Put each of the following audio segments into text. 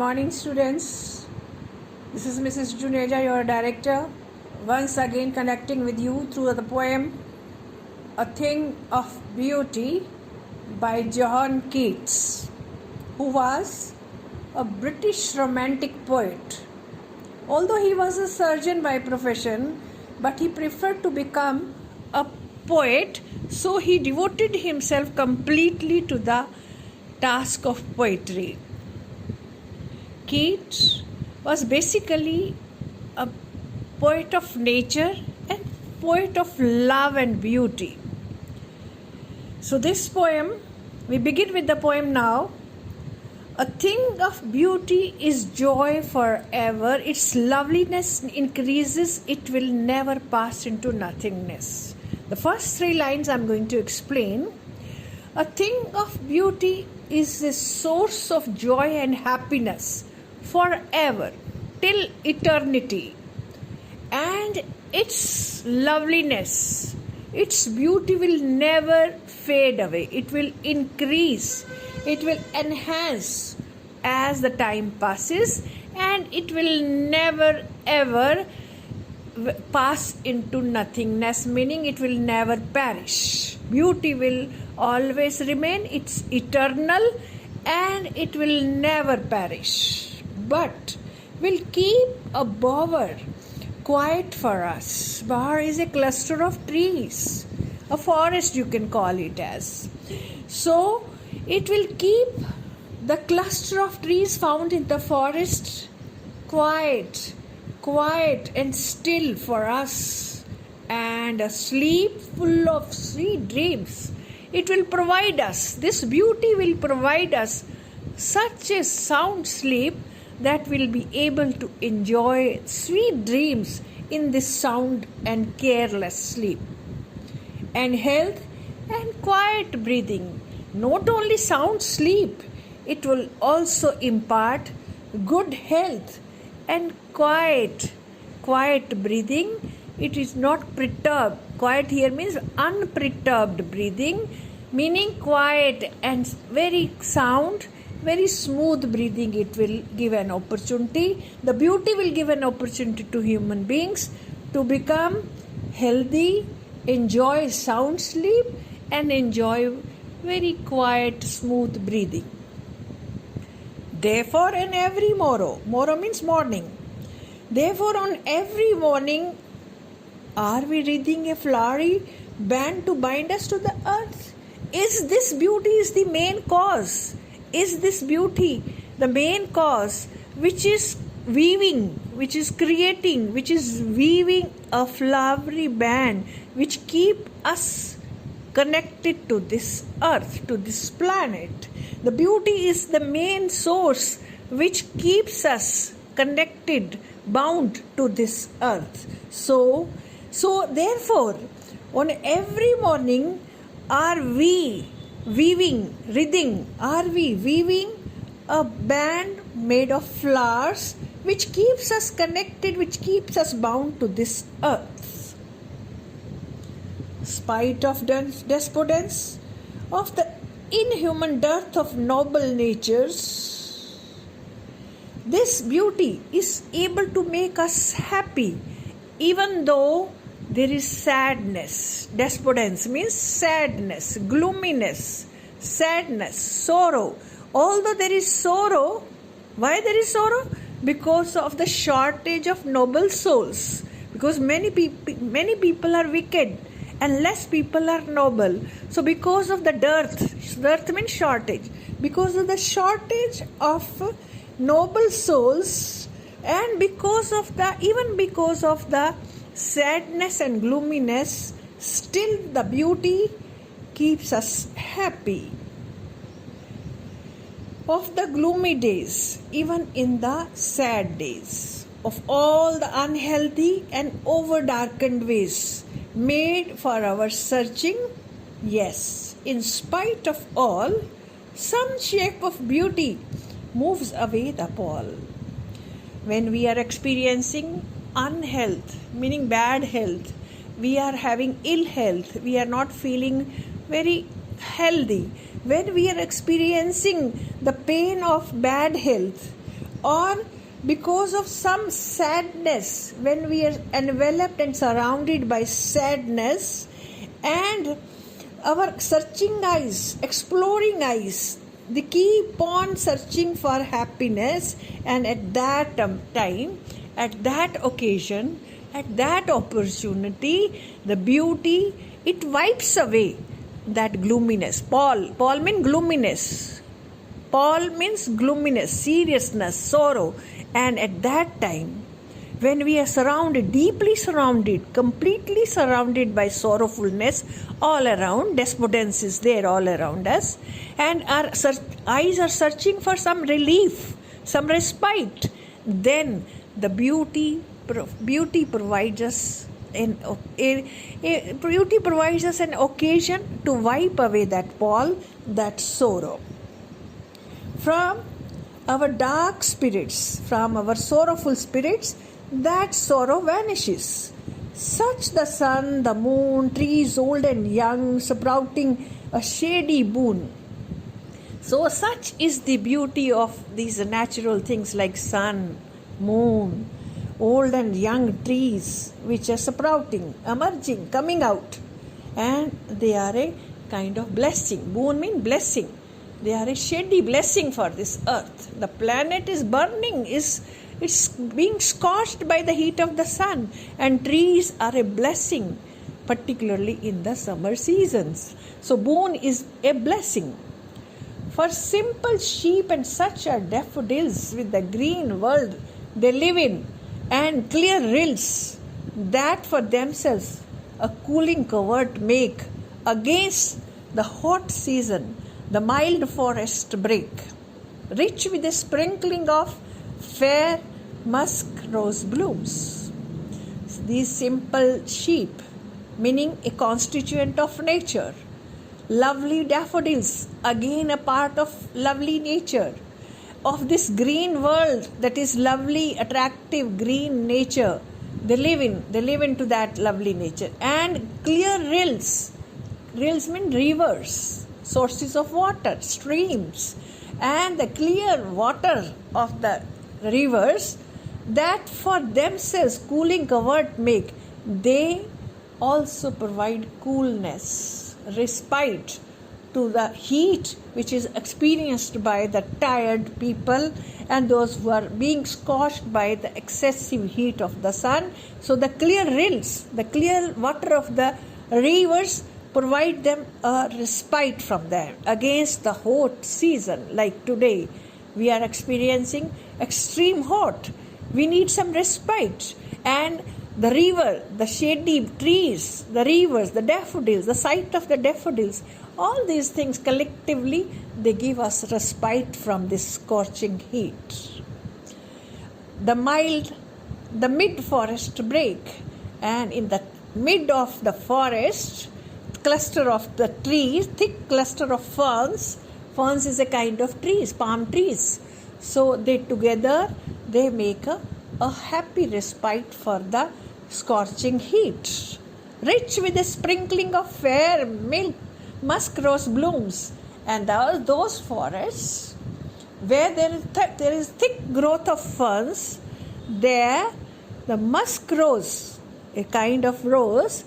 morning, students. This is Mrs. Juneja, your director, once again connecting with you through the poem A Thing of Beauty by John Keats, who was a British romantic poet. Although he was a surgeon by profession, but he preferred to become a poet, so he devoted himself completely to the task of poetry. Keats was basically a poet of nature and poet of love and beauty. So this poem, we begin with the poem now. A thing of beauty is joy forever. Its loveliness increases, it will never pass into nothingness. The first three lines I'm going to explain. A thing of beauty is a source of joy and happiness forever, till eternity. And its loveliness, its beauty will never fade away. It will increase, it will enhance as the time passes, and it will never ever pass into nothingness, meaning it will never perish. Beauty will always remain, it's eternal, and it will never perish, but will keep a bower quiet for us. Bower is a cluster of trees, a forest you can call it as. So it will keep the cluster of trees found in the forest quiet and still for us, and a sleep full of sweet dreams. It will provide us, this beauty will provide us such a sound sleep that we'll be able to enjoy sweet dreams in this sound and careless sleep. And health and quiet breathing, not only sound sleep, it will also impart good health and quiet breathing. It is not perturbed. Quiet here means unperturbed breathing, meaning quiet and very sound, very smooth breathing. It will give an opportunity. The beauty will give an opportunity to human beings to become healthy, enjoy sound sleep, and enjoy very quiet, smooth breathing. Therefore, on every morrow means morning. Therefore, on every morning, are we wreathing a flowery band to bind us to the earth? Is this beauty is the main cause? Is this beauty the main cause which is weaving, which is creating, which is weaving a flowery band which keep us connected to this earth, to this planet? The beauty is the main source which keeps us connected, bound to this earth. So therefore, on every morning, are we weaving a band made of flowers which keeps us connected, which keeps us bound to this earth. Spite of despotence, of the inhuman dearth of noble natures, this beauty is able to make us happy, even though there is sadness. Despotence means sadness, gloominess, sadness, sorrow. Although there is sorrow, why there is sorrow? Because of the shortage of noble souls. Because many people are wicked and less people are noble. So because of the dearth means shortage. Because of the shortage of noble souls, and because of the sadness and gloominess, still the beauty keeps us happy. Of the gloomy days, even in the sad days, of all the unhealthy and over-darkened ways made for our searching, yes, in spite of all, some shape of beauty moves away the pall. When we are experiencing unhealth, meaning bad health, we are having ill health, we are not feeling very healthy, when we are experiencing the pain of bad health, or because of some sadness, when we are enveloped and surrounded by sadness, and our searching eyes, exploring eyes, they keep on searching for happiness, and at that time, at that occasion, at that opportunity, the beauty, it wipes away that gloominess. Paul means gloominess. Paul means gloominess, seriousness, sorrow. And at that time, when we are surrounded, deeply surrounded, completely surrounded by sorrowfulness all around, despondence is there all around us, and our eyes are searching for some relief, some respite, then the beauty provides us beauty provides us an occasion to wipe away that pall, that sorrow. From our dark spirits, from our sorrowful spirits, that sorrow vanishes. Such the sun, the moon, trees old and young, sprouting a shady boon. So such is the beauty of these natural things like sun, moon, old and young trees which are sprouting, emerging, coming out. And they are a kind of blessing. Boon means blessing. They are a shady blessing for this earth. The planet is burning, it's being scorched by the heat of the sun, and trees are a blessing, particularly in the summer seasons. So boon is a blessing. For simple sheep and such are daffodils with the green world they live in, and clear rills that for themselves a cooling covert make against the hot season, the mild forest break, rich with a sprinkling of fair musk rose blooms. These simple sheep, meaning a constituent of nature, lovely daffodils, again a part of lovely nature, of this green world that is lovely, attractive, green nature. They live into that lovely nature. And clear rills mean rivers, sources of water, streams, and the clear water of the rivers that for themselves cooling covert make, they also provide coolness, respite to the heat which is experienced by the tired people and those who are being scorched by the excessive heat of the sun. So the clear rills, the clear water of the rivers provide them a respite from them against the hot season. Like today, we are experiencing extreme hot. We need some respite. And the river, the shady trees, the rivers, the daffodils, the sight of the daffodils, all these things collectively, they give us respite from this scorching heat. The mid-forest break, and in the mid of the forest, cluster of the trees, thick cluster of ferns. Ferns is a kind of trees, palm trees. So they together, they make a happy respite for the scorching heat. Rich with a sprinkling of fair musk rose blooms. And those forests where there is thick growth of ferns, there the musk rose, a kind of rose,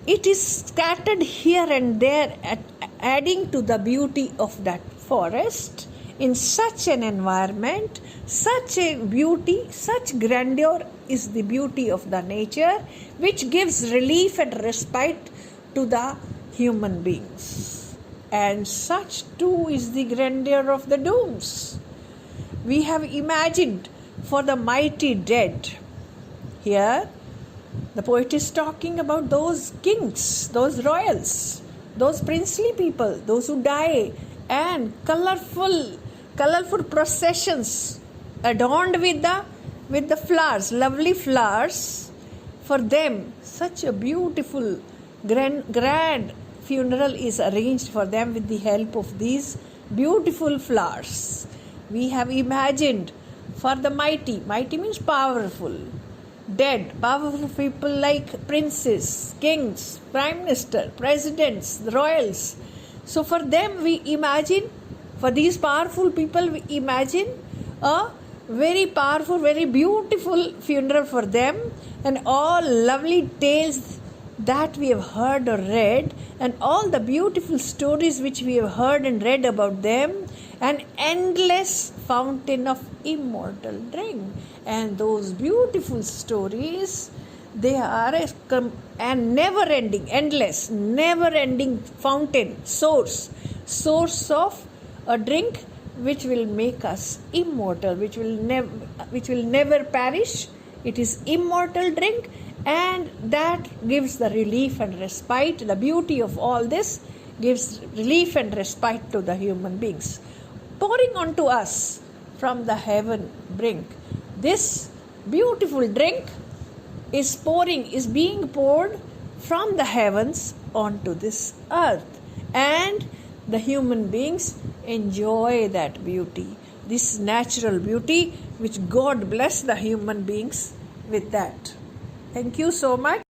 it is scattered here and there, adding to the beauty of that forest. In such an environment, such a beauty, such grandeur is the beauty of the nature, which gives relief and respite to the human beings. And such too is the grandeur of the dooms. We have imagined for the mighty dead. Here, the poet is talking about those kings, those royals, those princely people, those who die, and colorful processions adorned with the flowers, lovely flowers. For them, such a beautiful, grand funeral is arranged for them with the help of these beautiful flowers. We have imagined for the mighty means powerful, dead, powerful people like princes, kings, prime minister, presidents, the royals. So for them we imagine, for these powerful people we imagine a very powerful, very beautiful funeral for them, and all lovely tales that we have heard or read, and all the beautiful stories which we have heard and read about them, an endless fountain of immortal drink. And those beautiful stories, they are a never ending, endless, never ending fountain, source of a drink which will make us immortal, which will never perish. It is immortal drink, and that gives the relief and respite. The beauty of all this gives relief and respite to the human beings, pouring onto us from the heaven brink. This beautiful drink is being poured from the heavens onto this earth, and the human beings enjoy that beauty, this natural beauty, which God bless the human beings with that. Thank you so much.